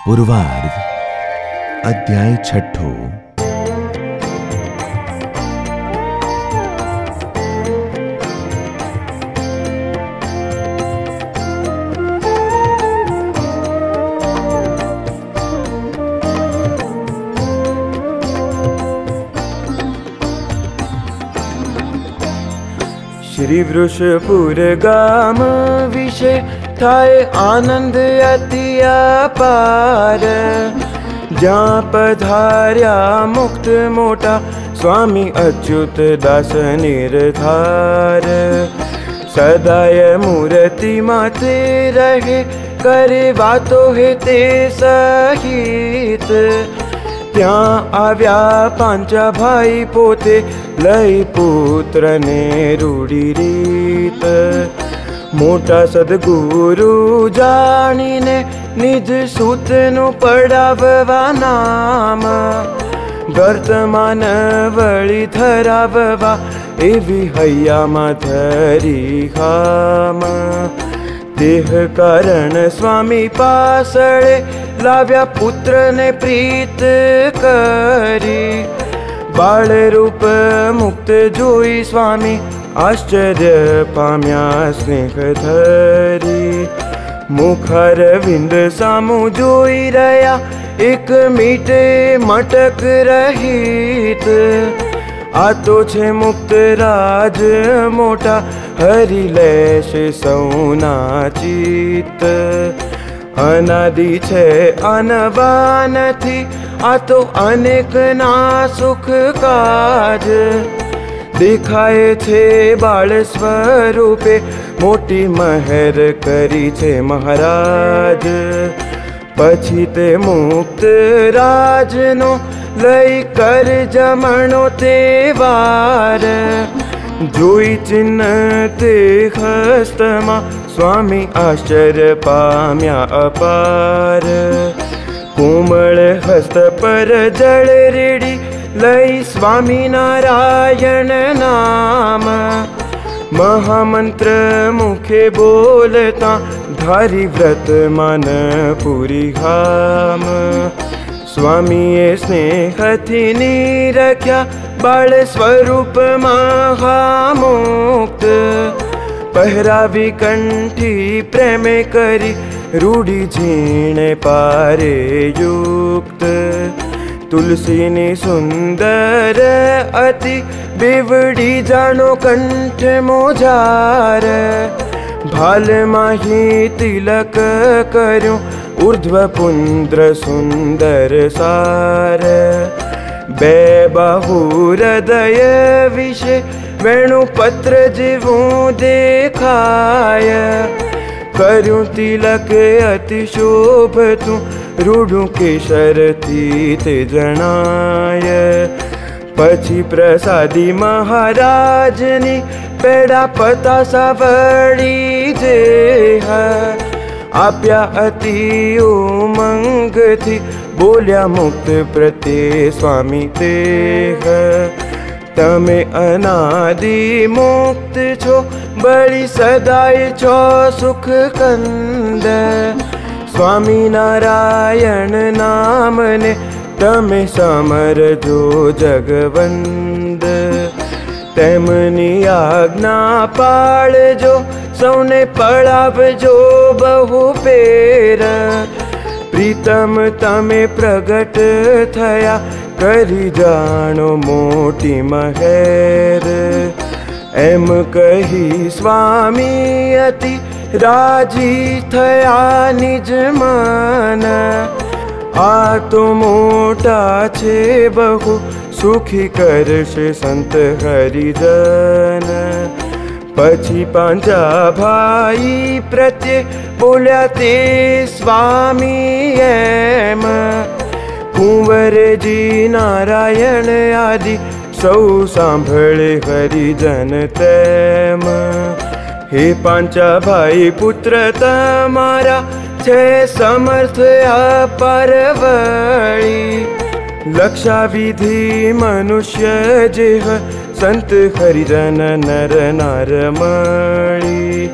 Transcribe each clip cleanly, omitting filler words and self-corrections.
पूर्वार्ध अध्याय छठो। श्री वृषपुर गाम विषे थाय आनंद अति अपार। ज्यां पधार्या मुक्त मोटा स्वामी अच्युत दास निर्धार। सदाय मूर्ति माते रहे करे वातो हे ते सहित। त्यां आव्या पांचा भाई पोते लई पुत्र ने रूढ़ी रीत। मोटा सद्गुरु जाणीने निज सूतनु पढ़ाववा नाम। वर्तमान वळी धराववा एवी हૈયામાં धरी खाम। देह कारण स्वामी पासळे लाव्या पुत्र ने प्रीत करी। बाळ रूप मुक्त जोई स्वामी आश्चर्य पाम्या स्नेह धरी। मुखार विंद सामु जोई रया एक मीटे मटक रहित। आतो छे मुक्त राज मोटा हरि लेश सौना चित। अनादि छे अनवान थी आतो अनेक ना सुख काज। देखाए छे बाळ स्वरूपे मोटी महर करी छे महाराज। पछी ते मुक्त राजनो लई कर जमणो ते वार। जोई चिन्ह ते हस्तमा स्वामी आश्चर्य पाम्या अपार। कोमल हस्त पर जल रेडी लई स्वामी नारायण नाम। महामंत्र मुखे बोलता धारी व्रत मन पूरी घाम। स्वामीए स्नेहथी निरख्या बाळ स्वरूप महामुक्त। पहरावी कंठी प्रेमे करी रूढ़ी झीणे पारे युक्त। तुलसी ने सुंदर अति बेवड़ी जानो कंठ मोजार। भाल माही तिलक कर्यो ऊर्ध्व पुंद्र सुंदर सार। बे बाहु हृदय विषे वेणु पत्र जीवों देखाय। कर्यु तिलक अति शोभतु रूढ़ु केशर थी ते जणाय। पछी प्रसादी महाराजनी पेड़ा पतासा वળી जेह। आप्या अति उमंग थी बोल्या मुक्त प्रत्ये स्वामी तेह। तमे अनादि मुक्त छो बड़ी सदाय छो सुख कंद। स्वामी नारायण नाम ने तमे समरजो जगवंद। तेमनी आज्ञा पाळजो सौने पळावजो बहु पेर। प्रीतम तमे प्रगट थया करी जानो मोटी महेर। एम कही स्वामी अति राजी थया निज मन। आ तो मोटा छे बहु सुखी करशे संत हरिजन। पछी पांचा भाई प्रत्ये बोल्या ते स्वामी एम। कुंवरजी नारायण आदि सौ सांभळे हरिजन तेम। हे पांचा भाई पुत्र तमारा छे समर्थ अपार वળી। लक्षा विधि मनुष्य जेह संत हरिजन नर नार मળી।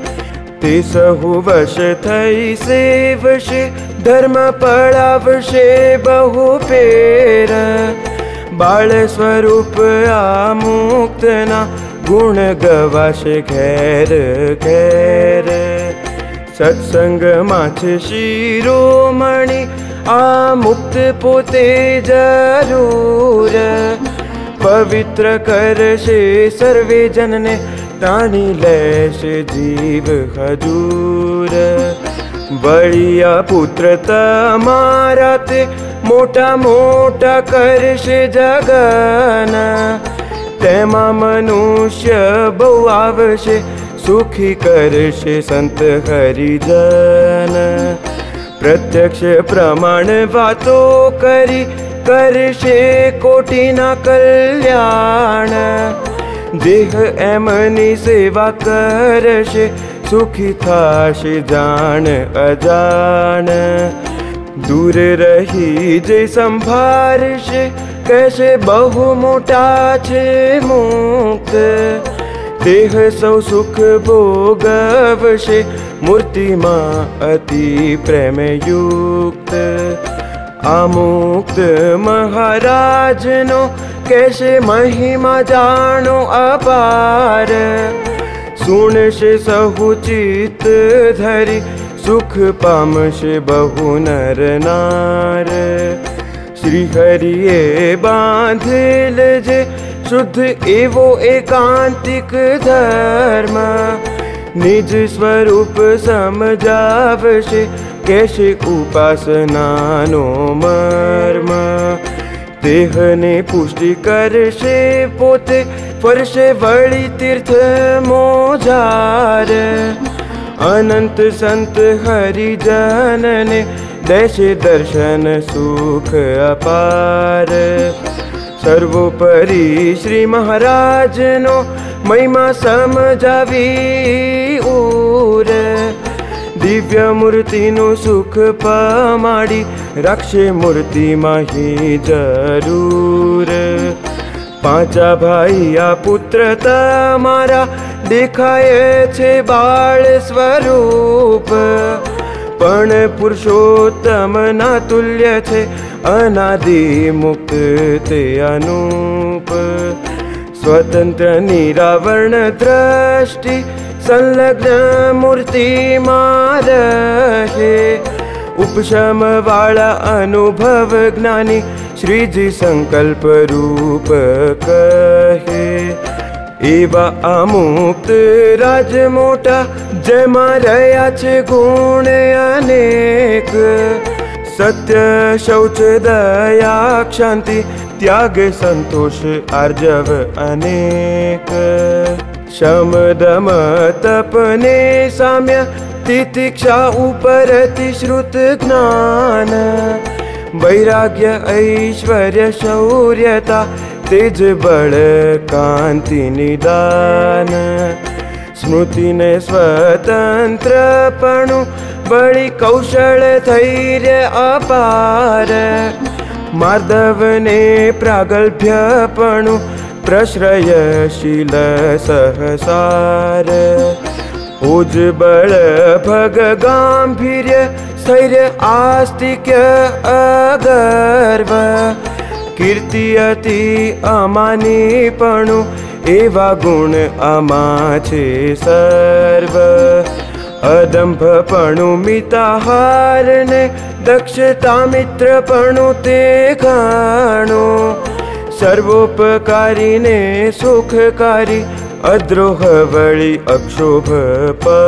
ते सहु वश थई सेवशे धर्म पड़ावशे बहु पेर। बाळ स्वरूप आ मुक्तना गुण गवाशे घेर घेर। सत्संग माथे शिरोमणि आ मुक्त पोते जरूर। पवित्र करशे सर्वे जनने ताणी लेशे जीव हजूर। बळिया पुत्र तमारा ते मोटा मोटा करशे जगन। तेमा मनुष्य बहु आवशे सुखी करशे संत हरिजन। प्रत्यक्ष प्रमाण वातो करी करशे कोटिना कल्याण। देह एमनी सेवा करशे सुखी थाशे जान अजान। दूर रही जे संभारशे कैसे बहु मोटा छे मुक्त। देह सौ सुख भोगवशे मूर्ति मां अति प्रेम युक्त। आमुक्त महाराज नो कैसे महिमा जानो अपार। सुनशे सहु चित धरी सुख पामशे बहु नर नार। श्री हरिए बांधेल जे शुद्ध एवो एकांतिक धर्म। निज स्वरूप समझावशे कैसे उपासनानो मर्म। देहने पुष्टि करशे पोते फरशे वळी तीर्थ मोजार। अनंत संत हरिजनने देशे दर्शन सुख अपार। सर्वोपरि श्री महाराज नो महिमा समझावी ऊर। दिव्य मूर्ति नु सुख पमाड़ी रक्षे मूर्ति माही जरूर। पांचा भाई आ पुत्र तमारा देखाये छे बाळ स्वरूप। पण पुरुषोत्तम ना तुल्य छे अनादि मुक्त ते अनूप। स्वतंत्र निरावरण दृष्टि संलग्न मूर्ति मारहे। उपशम वाला अनुभव ज्ञानी श्रीजी संकल्प रूप कहे। एवा अमुक्त राज मोटा जेमा रह्या छे गुण अनेक। सत्य शौच दया क्षांति त्याग संतोष आर्जव अनेक। शम दम तपने साम्य तितिक्षा उपरति श्रुत ज्ञान। वैराग्य ऐश्वर्य शौर्यता तेज बल कांति निदान। स्मृति ने स्वतंत्रपणु बड़ी कौशल धैर्य अपार। माधव ने प्रागल्भ्यपणु प्रश्रयशील सहसार। ओज बल भग गांभीर्य स्थैर्य आस्तिक्य अगर्व। कीर्ति अति अमानीपणु एवा गुण आमा छे सर्व। अदंभपणु मिताहार ने दक्षता मित्रपणु ते घणो। सर्वोपकारी ने सुखकारी अद्रोह वळी अक्षोभपणु।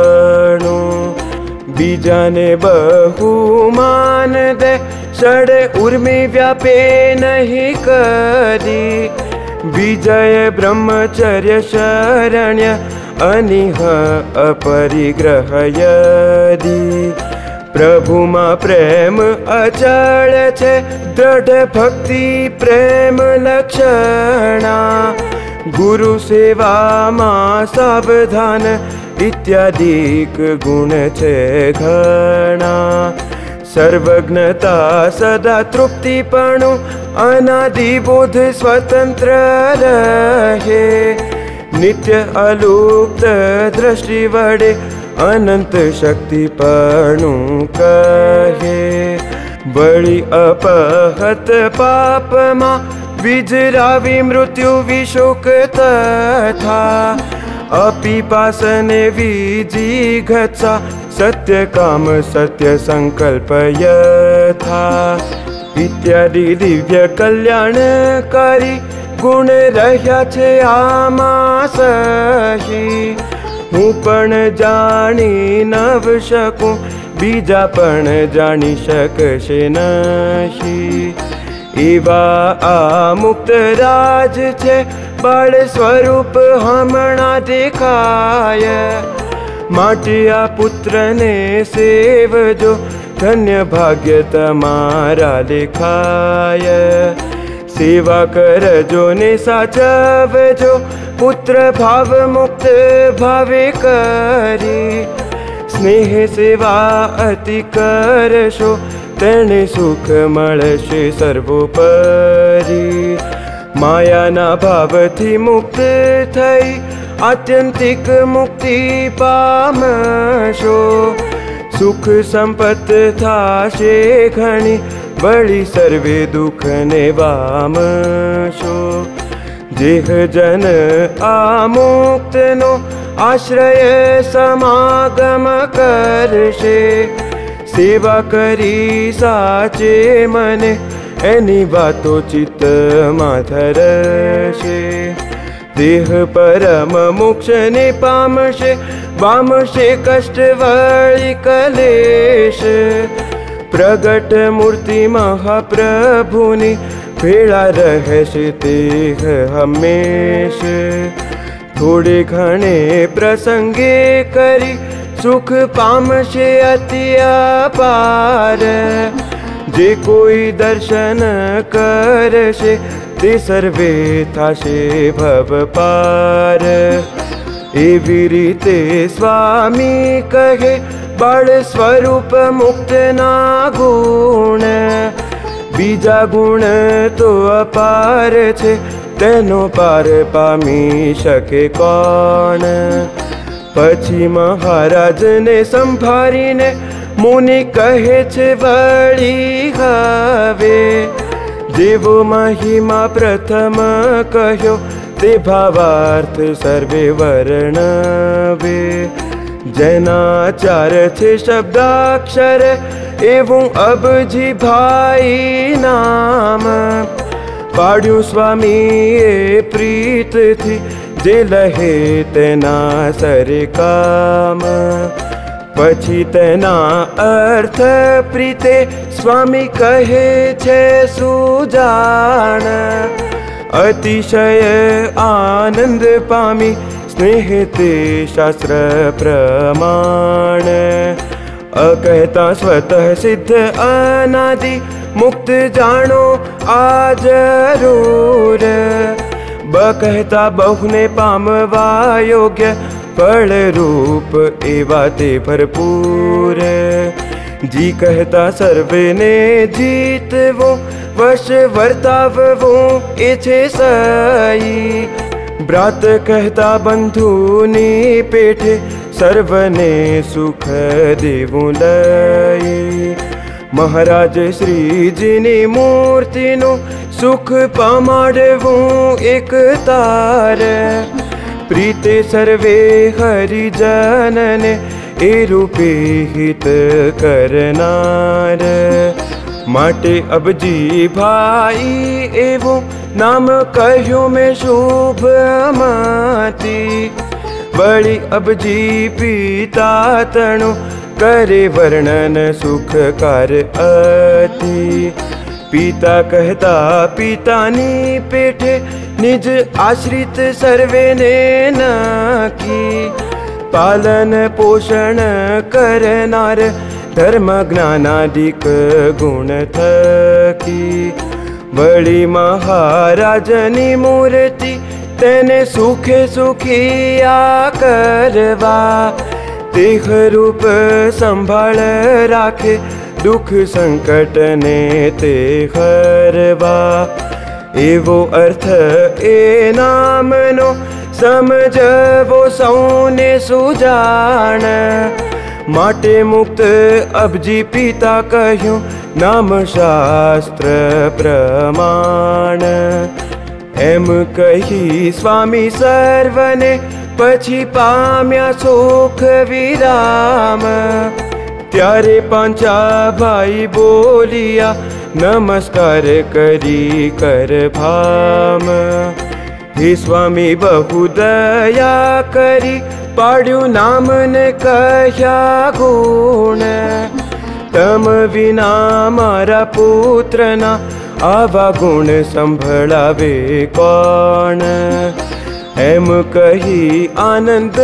बीजाने बहुमान दे षडे उर्मी व्यापे नहीं करी। विजय ब्रह्मचर्य शरण्य अनिह अपरिग्रह यदि। प्रभुमा प्रेम अचल छे दृढ़ भक्ति प्रेम लक्षणा। गुरु सेवा मां सावधान इत्यादिक गुण छे घणा। सर्वज्ञता सदा तृप्तिपणु अनादि बोध स्वतंत्र रहे। नित्य अलुप्त दृष्टि वडे अनंत शक्ति परनु कहे। बड़ी अपहत पाप मा विजरावी मृत्यु विशोक तथा अपिपासने विजिघत्सा सत्य काम सत्य संकल्प यथा इत्यादि दिव्य कल्याणकारी गुण રહ્યા છે આમાં સહી। હું પણ જાણી નવ શકું બીજા પણ જાણી શકશે નહીં। એવા આ મુક્ત રાજ છે બાળ સ્વરૂપ હમણાં દેખાય। માટે આ પુત્રને સેવજો ધન્ય ભાગ્ય તમારા લેખાય। सेवा करजो ने साचवजो पुत्र भाव मुक्त भावे करी। स्नेह सेवा अति करशो तेने सुख मळशे सर्वोपरी। मायाना भावथी मुक्त थई आत्यंतिक मुक्ति पामशो। सुख संपत थाशे घणी बड़ी सर्वे दुख ने वामशो। जेह जन आमुक्त नो आश्रय समागम करशे। सेवा करी साचे मने एनी बातो चित्त मां धरशे। देह परम मोक्ष ने पामशे वामशे कष्ट वळी कलेश। प्रगट मूर्ति महाप्रभुनी भेड़ा रहेशे तेह हमेश। थोड़े घणे प्रसंगे करी सुख पामशे अति अपार। जे कोई दर्शन करशे ते सर्वे थाशे भव पार। एवी रीते स्वामी कहे बाळ स्वरूप मुक्त ना गुण। बीजा गुण तो अपार छे तेनो पार पामी शके कोण। पछी महाराज ने संभारीने मुनि कहे छे वळी हवे। जेवो महिमा प्रथम कह्यो ते भावार्थ सर्वे वर्णवे। जैनाचार छे शब्दाक्षर एवं अबजी भाई नाम। पाड्યું સ્વામીએ પ્રીતથી જે લહે તેના સરે કામ। પછી તેના અર્થ પ્રીતે સ્વામી કહે છે સુજાણ। અતિશય આનંદ પામી स्नेह ते शास्त्र प्रमाण। अकहता स्वतः सिद्ध अनादि मुक्त जानो आ जरूर। बकहता बहुने पामवा योग्य फल रूप एवा ते भरपूर। जी कहता सर्वे ने जीतवो वश वर्ताववो ए छे सई। ब्रात कहता बंधुनी पेठे सर्वने सुख देवू लई। महाराज श्रीजीनी मूर्तिनो सुख पामाडवू एक तार। प्रीते सर्वे हरिजनने ए रूपे हित करनार। माटे अबजी भाई एवो नाम कह्यो में शुभ माती। बड़ी अबजी पिता तणो करे वर्णन सुख कार अति। पिता कहता पितानी पेठे निज आश्रित सर्वे ने नाकी। पालन पोषण करनार धर्म ज्ञानादिक गुण थकी। बड़ी महाराजनी मूर्ति तेने सुखे सुखिया करवा। देह रूप संभाळ राखे दुख संकट ने ते हरवा। एवो अर्थ ए नामनो समझवो सौने सुजान। माटे मुक्त अबजी पिता कहूं नाम शास्त्र प्रमाण। एम कही स्वामी सर्वने पछी पाम्या सुख विराम। त्यारे पांचा भाई बोलिया नमस्कार करी कर भाम। हे स्वामी बहु दया करी पाड्यू नाम ने कह्या गुण। तम विना मारा पुत्र ना आवा गुण संभळावे कोण। एम कही आनंद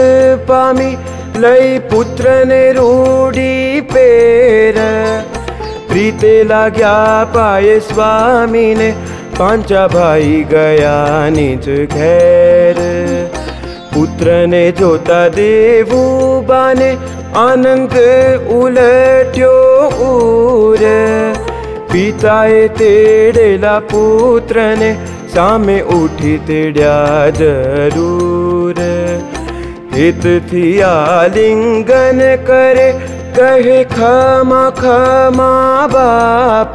पामी लई पुत्र ने रूढ़ी पेर। प्रीते लाग्या पाये स्वामी ने पांचा भाई गया निज घेर। पुत्र ने जोता देवू बाने आनंद उलट्यो ऊर। पिताए तेड़ेला पुत्र ने सामे उठी तेड्या जरूर। हित थी आलिंगन करे कहे क्षमा क्षमा बाप।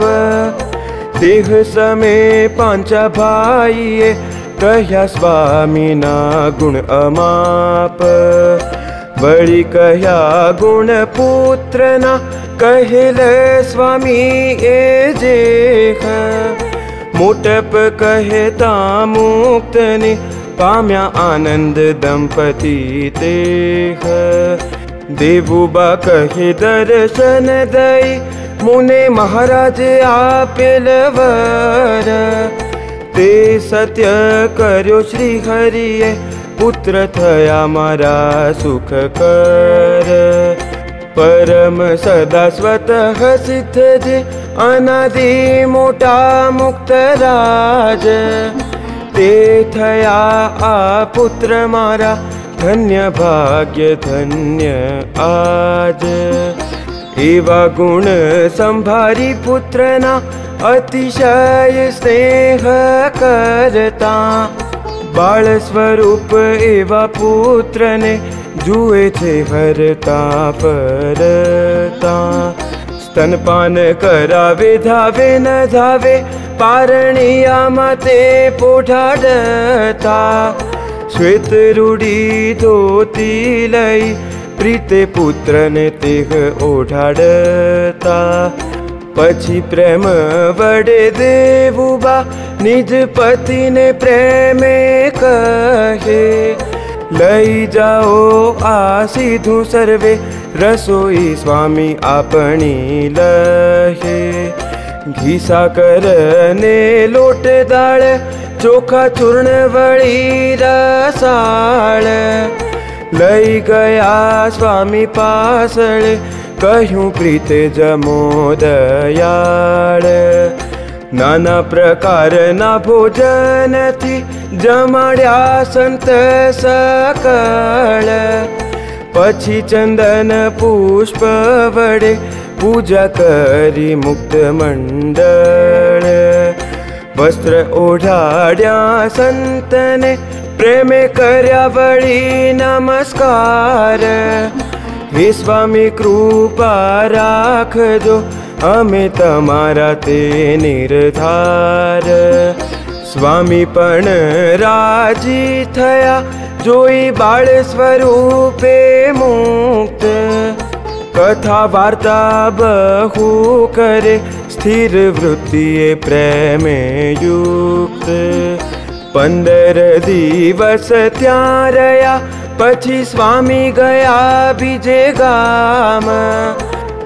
देह समय पांचा भाईए कह्या स्वामी ना गुण अमाप। बड़ी कह्या गुण पुत्र ना कहेले स्वामी ए जेख। मोटप कहेता मुक्त ने पाम्या आनंद दंपति तेह। देवुबा कहे दर्शन दई मुने महाराज आपेल वर। ते सत्य कर्यो श्री हरिए पुत्र थया मारा सुख कर। परम सदा स्वतः सिद्ध जे अनादि मोटा मुक्त राज। ते थया आ पुत्र मारा धन्य भाग्य धन्य आज। एवा गुण संभारी पुत्र ना अतिशय स्नेह करता। बाळ स्वरूप एवा पुत्र ने जुए छे हरता परता। स्तनपान करावे धावे न धावे पारणिया मते पोठाडता। श्वेत रूढ़ी धोती लई प्रीते पुत्र ने तेह ओढ़ाडता। पछी प्रेम वडे देवुबा निज पति ने प्रेमे कहे। लई जाओ आ सीधु सर्वे रसोई स्वामी आपनी लहे। घीसा कर ने लोट दाळ चोखा चूर्ण वड़ी रसाळ। लई गया स्वामी पासळे कहूं प्रीते जमो दयाळ। नाना प्रकार ना भोजन थी जमाड्या संत सकळ। पछी चंदन पुष्प वडे पूजा करी मुक्त मंडळ। वस्त्र ओढ़ाड्या संतने प्रेमे कर्या वड़ी नमस्कार। हे स्वामी कृपा राखजो अमे तमारा ते निर्धार। स्वामी पण राजी थया जोई बाळ स्वरूपे मुक्त। कथा वार्ता बहु करे स्थिर वृत्तिए प्रेमे युक्त। 15 दिवस त्यां रह्या पछी स्वामी गया बीजे गाम।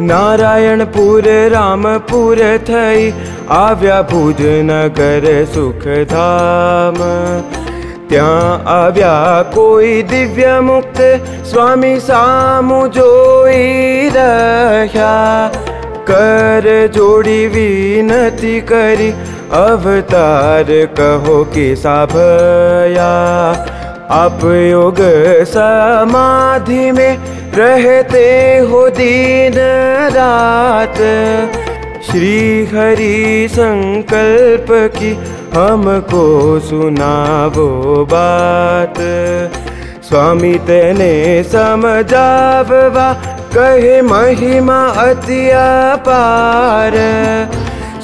नारायणपुर रामपुर थई आव्या भुज नगर सुखधाम। त्यां आव्या कोई दिव्य मुक्त स्वामी सामु जोई रह्या। कर जोड़ी विनती करी अवतार कहो कि साभया। आप योग समाधि में रहते हो दिन रात। श्री हरि संकल्प की हमको सुनावो बात। स्वामी तेने समझाववा कहे महिमा अति अपार।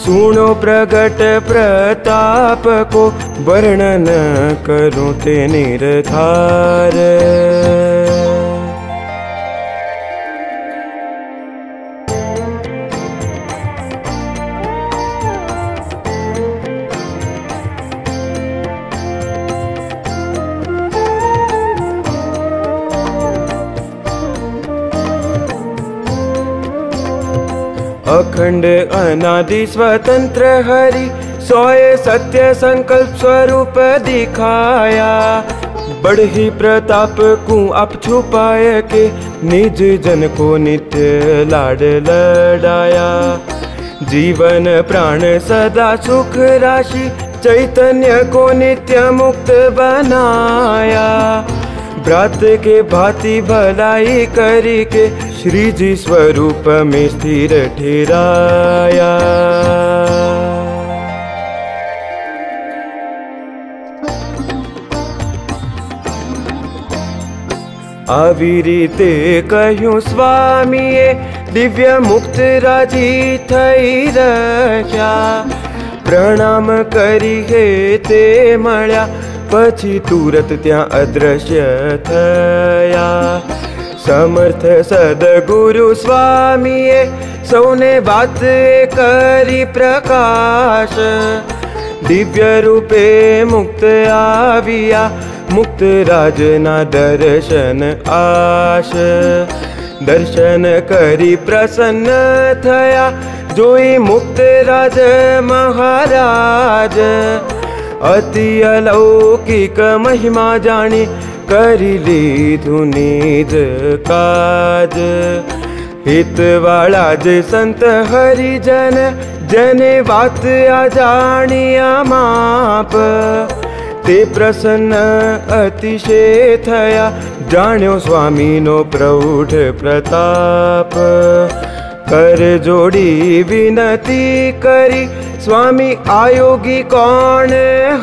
सुनो प्रगट प्रताप को वर्णन करूं ते निर्धार। अखंड अनादि स्वतंत्र हरि सोए सत्य संकल्प स्वरूप दिखाया। बढ़ी प्रताप को आप छुपाए के निज जन को नित्य लाड लड़ाया। जीवन प्राण सदा सुख राशि चैतन्य को नित्य मुक्त बनाया। ब्रात के भांति भलाई करी के श्री जी स्वरूप में स्थिर ठहराया। આવી રીતે કહ્યું સ્વામીએ દિવ્ય મુક્ત રાજી થઈ રહ્યા। પ્રણામ કરી હે તે મળ્યા પછી તુરત ત્યાં અદ્રશ્ય થયા। समर्थ सदगुरु स्वामीए सौने बात करी प्रकाश। दिव्य रूपे मुक्त आविया मुक्त राजना दर्शन आश। दर्शन करी प्रसन्न थया जोई मुक्त राज महाराज। अति अलौकिक महिमा जानी करी लीधु निज काज। हितवाला जे संत हरिजन जने बात आ जानिया माप। ते प्रसन्न अतिशय थया जान्यो स्वामी नो प्रौढ़ प्रताप। कर जोड़ी विनती करी स्वामी आयोगी कौन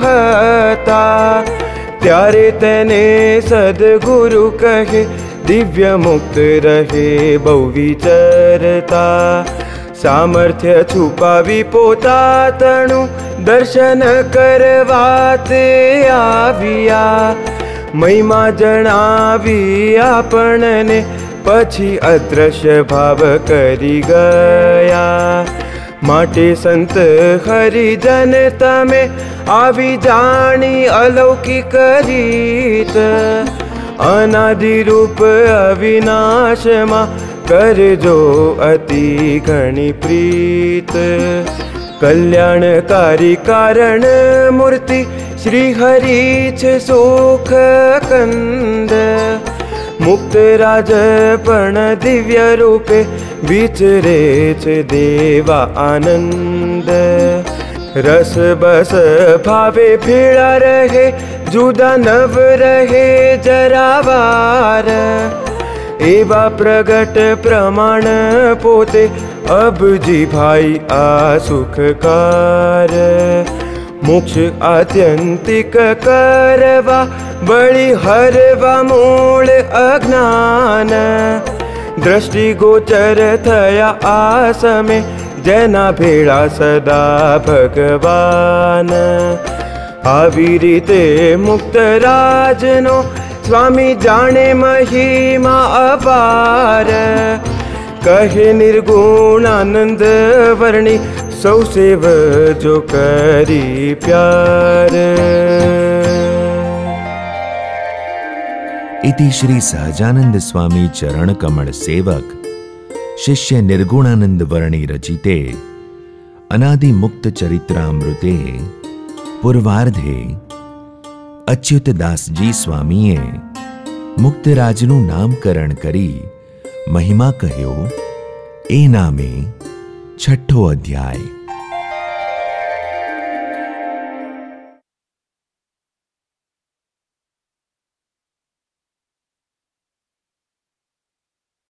हता। त्यारे तेने सदगुरु कहे दिव्य मुक्त रहे बहु विचरता। सामर्थ्य छुपावी पोता तणु दर्शन करवाते आविया। महिमा जणावी आपने पछी अदृश्य भाव करी गया। माटे संत हरिजन तमे आवी जानी अलौकिक रीत। अनादि रूप अविनाश मा कर जो अति घनी प्रीत। कल्याणकारी कारण मूर्ति श्री हरि छे सुख कंद। मुक्त राज पण दिव्य रूपे विचरे छे देवा आनंद। रस बस भावे भीड़ा रहे जुदा नव रहे जरावार। एवा प्रगट प्रमाण पोते अब जी भाई आ सुखकार। मोक्ष आत्यंतिक करवा बळी हरवा मूल अज्ञान। दृष्टि गोचर थया आसमे जना भेड़ा सदा भगवान। आवी रीते मुक्त राजनो स्वामी जाने महिमा अपार। कहे निर्गुण आनंद वर्णी सौ सेव जो करी प्यार। इति श्री सहजानंद स्वामी चरण कमल सेवक शिष्य निर्गुणानंद वर्णी रचिते अनादि मुक्त चरित्रामृते पूर्वार्धे अच्युतदास जी स्वामीए मुक्तराजनु नामकरण करी महिमा कह्यो ए नामे छठो अध्याय।